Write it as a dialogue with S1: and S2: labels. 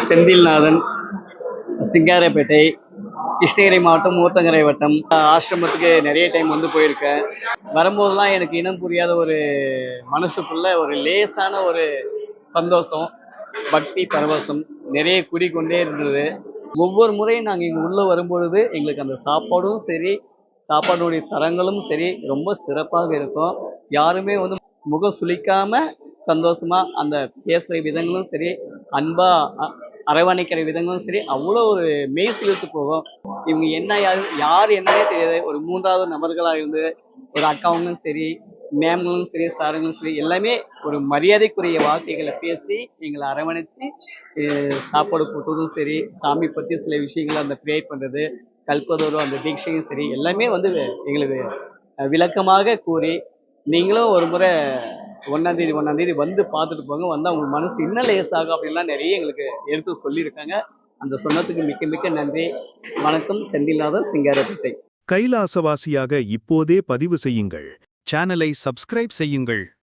S1: செந்தில்நாதன், சிங்காரப்பேட்டை, கிருஷ்ணகிரி மாவட்டம், ஊத்தங்கரை வட்டம். ஆசிரமத்துக்கு நிறைய டைம் வந்து போயிருக்கேன். வரும்போதெல்லாம் எனக்கு இனம் புரியாத ஒரு மனசுக்குள்ள ஒரு லேசான ஒரு சந்தோஷம், பக்தி பரவசம் நிறைய குடிக்கொண்டே இருந்தது. ஒவ்வொரு முறையும் நாங்கள் இங்கே உள்ள வரும்பொழுது எங்களுக்கு அந்த சாப்பாடும் சரி, சாப்பாடுடைய தரங்களும் சரி ரொம்ப சிறப்பாக இருக்கும். யாருமே வந்து முகம் சுளிக்காம சந்தோஷமா அந்த பேசுகிற விதங்களும் சரி, அன்பா அரவணைக்கிற விதங்களும் சரி, அவ்வளோ ஒரு மெய் சிலிர்த்து போகும். இவங்க என்ன யார் யார் என்னன்னே தெரியாது. ஒரு மூன்றாவது நபர்களாக இருந்து ஒரு அக்காங்களும் சரி, மேம்களும் சரி, சாருங்களும் சரி, எல்லாமே ஒரு மரியாதைக்குரிய வார்த்தைகளை பேசி எங்களை அரவணைச்சு சாப்பாடு போட்டதும் சரி, சாமி பற்றி சில விஷயங்களை அந்த ப்ரேயர் பண்ணுறது, கல்பதோறும் அந்த தீட்சையும் சரி, எல்லாமே வந்து எங்களுக்கு விளக்கமாக கூறி, நீங்களும் ஒரு முறை 1ஆம் தேதி வந்து பார்த்துட்டு போங்க. வந்தால் உங்கள் மனசு இன்னும் லேசாகும் அப்படின்லாம் நிறைய எங்களுக்கு எடுத்து சொல்லியிருக்காங்க. அந்த சொன்னதுக்கு மிக்க மிக்க நன்றி. வணக்கம். செந்தில்நாதன், சிங்காரப்பேட்டை.
S2: கைலாசவாசியாக இப்போதே பதிவு செய்யுங்கள். சேனலை சப்ஸ்கிரைப் செய்யுங்கள்.